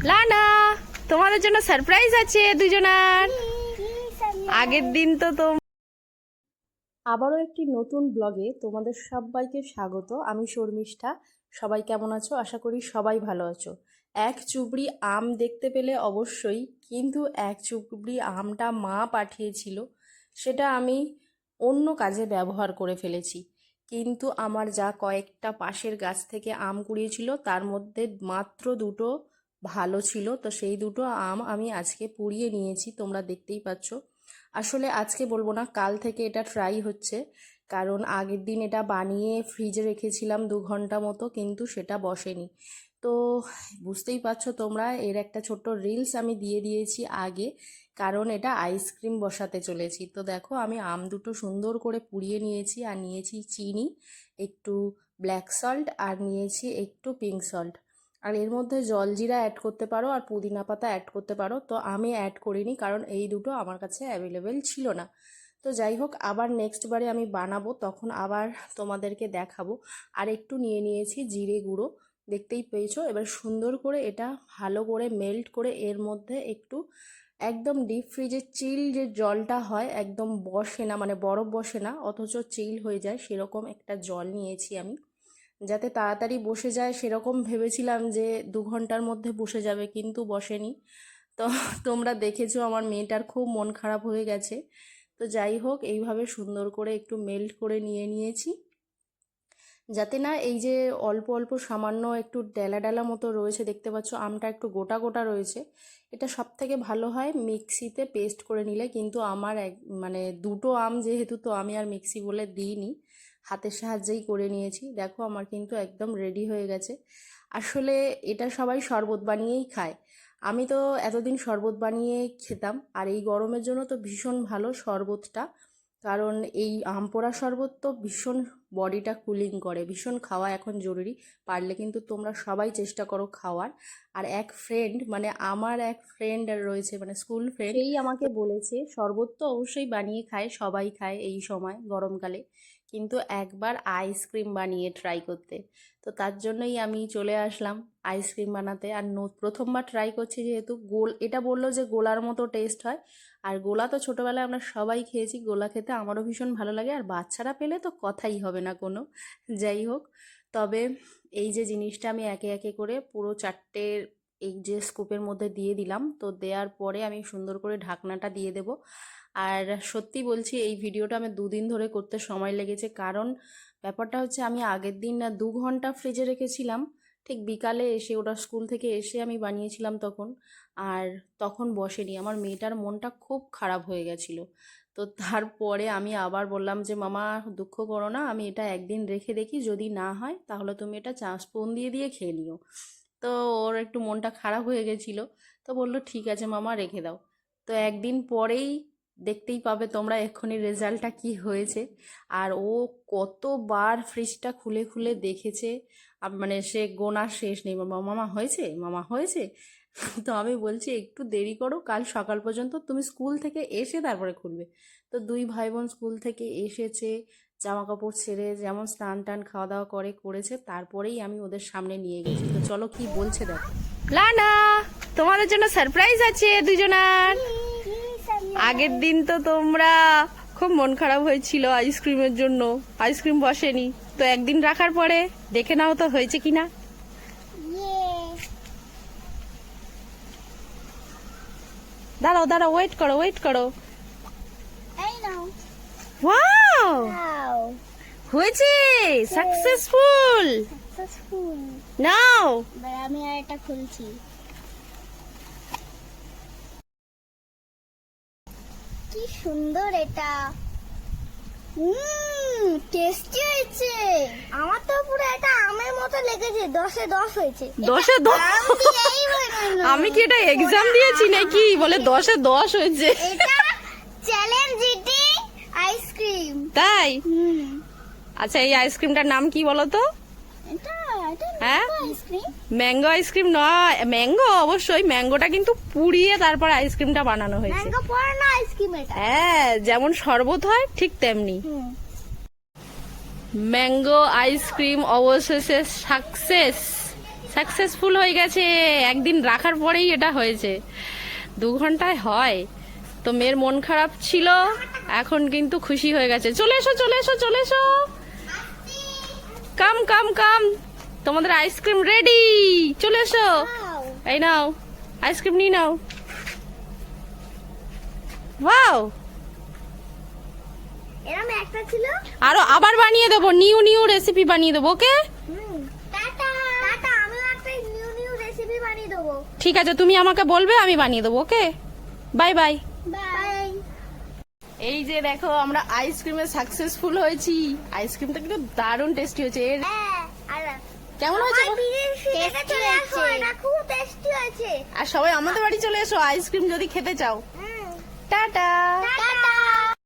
লানা, তোমাদের জন্য সারপ্রাইজ আছে দুজনার। আগের দিন তো আবারও একটি নতুন ব্লগে তোমাদের সবাইকে স্বাগত। আমি শর্মিষ্ঠা। সবাই কেমন আছো? আশা করি সবাই ভালো আছো। এক চুবড়ি আম দেখতে পেলে অবশ্যই, কিন্তু এক চুবড়ি আমটা মা পাঠিয়েছিল, সেটা আমি অন্য কাজে ব্যবহার করে ফেলেছি। কিন্তু আমার যা কয়েকটা পাশের গাছ থেকে আম কুড়িয়েছিল তার মধ্যে মাত্র দুটো ভালো ছিল, তো সেই দুটো আম আমি আজকে পুড়িয়ে নিয়েছি, তোমরা দেখতেই পাচ্ছ। আসলে আজকে বলবো না, কাল থেকে এটা ট্রাই হচ্ছে, কারণ আগের দিন এটা বানিয়ে ফ্রিজে রেখেছিলাম 2 ঘন্টা মতো, কিন্তু সেটা বসেনি। তো বুঝতেই পারছো তোমরা, এর একটা ছোট্ট রিলস আমি দিয়ে দিয়েছি আগে, কারণ এটা আইসক্রিম বসাতে চলেছি। তো দেখো, আমি আম দুটো সুন্দর করে পুড়িয়ে নিয়েছি, আর নিয়েছি চিনি, একটু ব্ল্যাক সল্ট, আর নিয়েছি একটু পিঙ্ক সল্ট। আর এর মধ্যে জলজিরা অ্যাড করতে পারো আর পুদিনা পাতা অ্যাড করতে পারো, তো আমি অ্যাড করিনি কারণ এই দুটো আমার কাছে অ্যাভেলেবেল ছিল না। তো যাই হোক, আবার নেক্সট বারে আমি বানাবো তখন আবার তোমাদেরকে দেখাবো। আর একটু নিয়ে নিয়েছি জিরে গুঁড়ো, দেখতেই পেয়েছো। এবার সুন্দর করে এটা ভালো করে মেল্ট করে এর মধ্যে একটু একদম ডিপ ফ্রিজে চিল যে জলটা হয়, একদম বসে না, মানে বরফ বসে না অথচ চিল হয়ে যায়, সেরকম একটা জল নিয়েছি আমি, যাতে তাড়াতাড়ি বসে যায়। সেরকম ভেবেছিলাম যে 2 ঘন্টার মধ্যে বসে যাবে, কিন্তু বসেনি। তো তোমরা দেখেছো আমার মেয়েটার খুব মন খারাপ হয়ে গেছে। তো যাই হোক, এইভাবে সুন্দর করে একটু মেল্ট করে নিয়ে নিয়েছি, যাতে না এই যে অল্প অল্প সামান্য একটু ডেলা ডেলা মতো রয়েছে, দেখতে পাচ্ছ আমটা একটু গোটা গোটা রয়েছে, এটা সব থেকে ভালো হয় মিক্সিতে পেস্ট করে নিলে। কিন্তু আমার মানে দুটো আম যেহেতু, তো আমি আর মিক্সি বলে দিইনি, হাতের সাহায্যেই করে নিয়েছি। দেখো আমার কিন্তু একদম রেডি হয়ে গেছে। আসলে এটা সবাই শরবত বানিয়েই খায়, আমি তো এতদিন শরবত বানিয়ে খেতাম, আর এই গরমের জন্য তো ভীষণ ভালো শরবতটা, কারণ এই আম পোড়া শরবত তো ভীষণ বডিটা কুলিং করে, ভীষণ খাওয়া এখন জরুরি। পারলে কিন্তু তোমরা সবাই চেষ্টা করো খাওয়ার। আর এক ফ্রেন্ড, মানে আমার এক ফ্রেন্ড রয়েছে, মানে স্কুল ফ্রেন্ড, সেই আমাকে বলেছে শরবত তো অবশ্যই বানিয়ে খায়, সবাই খায় এই সময় গরমকালে, কিন্তু একবার আইসক্রিম বানিয়ে ট্রাই করতে। তো তার জন্যই আমি চলে আসলাম আইসক্রিম বানাতে। আর প্রথমবার ট্রাই করছি যেহেতু, এটা বললো যে গোলার মতো টেস্ট হয়। আর গোলা তো ছোটোবেলায় আমরা সবাই খেয়েছি, গোলা খেতে আমারও ভীষণ ভালো লাগে, আর বাচ্চারা পেলে তো কথাই হবে না কোনো। যাই হোক, তবে এই যে জিনিসটা আমি একে একে করে পুরো 4টে এই যে স্কুপের মধ্যে দিয়ে দিলাম, তো দেওয়ার পরে আমি সুন্দর করে ঢাকনাটা দিয়ে দেব। আর সত্যি বলছি, এই ভিডিওটা আমি 2 দিন ধরে করতে সময় লেগেছে, কারণ ব্যাপারটা হচ্ছে আমি আগের দিন না 2 ঘন্টা ফ্রিজে রেখেছিলাম, ঠিক বিকালে এসে, ওটা স্কুল থেকে এসে আমি বানিয়েছিলাম তখন, আর তখন বসেনি। আমার মেয়েটার মনটা খুব খারাপ হয়ে গেছিলো। তো তারপরে আমি আবার বললাম যে মামা দুঃখ করো না, আমি এটা একদিন রেখে দেখি, যদি না হয় তাহলে তুমি এটা স্পুন দিয়ে দিয়ে খেয়ে নিও। তো ওর একটু মনটা খারাপ হয়ে গেছিলো, তো বললো ঠিক আছে মামা রেখে দাও। তো একদিন পরেই দেখতেই পাবে তোমরা এক্ষুনি রেজাল্টটা কি হয়েছে। আর ও কতবার ফ্রিজটা খুলে খুলে দেখেছে, মানে সে গোনার শেষ নেই, মামা মামা হয়েছে, মামা হয়েছে। তো আমি বলছি একটু দেরি করো, কাল সকাল পর্যন্ত তুমি স্কুল থেকে এসে তারপরে খুলবে। তো 2 ভাই বোন স্কুল থেকে এসেছে, জামা কাপড় ছেড়ে যেমন স্নান টান খাওয়া দাওয়া করেছে, তারপরেই আমি ওদের সামনে নিয়ে গেছি। তো চলো কি বলছে দেখো। লানা, তোমাদের জন্য সারপ্রাইজ আছে দুজনার। আগের দিন তো তোমরা খুব মন খারাপ হয়েছিল আইসক্রিমের জন্য, আইসক্রিম বসেনি, তো একদিন রাখার পরে দেখে নাও তো হয়েছে কিনা। দাঁড়াও দাঁড়াও, ওয়েট করো ওয়েট করো। ওয়াও, হয়েছে, সাকসেসফুল। নাও আমি আর এটা খুলছি। কি সুন্দর এটা, টেস্টি হয়েছে। আমার তো পুরো এটা আমের মতো লেগেছে, 10-এ 10 হয়েছে। 10-এ 10? আমি কি এটা এক্সাম দিয়েছি নাকি, বলে 10-এ 10 হয়েছে। এটা চ্যালেঞ্জ ইটিং আইসক্রিম। তাই? আচ্ছা, এই আইসক্রিমটার নাম কি বলো তো? হ্যাঁ, ম্যাঙ্গো আইসক্রিম নয়, ম্যাঙ্গো অবশ্যই, ম্যাঙ্গোটা কিন্তু পুড়িয়ে তারপর আইসক্রিমটা বানানো হয়েছে। ম্যাঙ্গো পড়ে না আইসক্রিম এটা। হ্যাঁ, যেমন শরবত হয় ঠিক তেমনি। ম্যাঙ্গো আইসক্রিম অবশেষে সাকসেস। সাকসেসফুল হয়ে গেছে, একদিন রাখার পরেই এটা হয়েছে। 2 ঘন্টায় হয় তো মেয়ের মন খারাপ ছিল, এখন কিন্তু খুশি হয়ে গেছে। চলে এসো চলে এসো চলে এসো, কাম কাম কাম, তোমাদের আইসক্রিম রেডি, চলে এসো। এই নাও আইসক্রিম নিয়ে নাও। ওয়াও, এরকম একটা ছিল। আরো আবার বানিয়ে দেবো, নিউ নিউ রেসিপি বানিয়ে দেবো, ওকে? টাটা টাটা, আমিও একটা নিউ নিউ রেসিপি বানিয়ে দেবো। ঠিক আছে, তুমি আমাকে বলবে, আমি বানিয়ে দেবো, ওকে? Bye bye. বাই। এই যে দেখো আমরা আইসক্রিমে সাকসেসফুল হয়েছি। আইসক্রিমটা কিন্তু দারুণ টেস্টি হয়েছে। কেমন হয়েছে? চলে আসো, এটা খুব টেস্টি হয়েছে। আর সবাই আমাদের বাড়ি চলে এসো আইসক্রিম যদি খেতে চাও। টাটা। টাটা।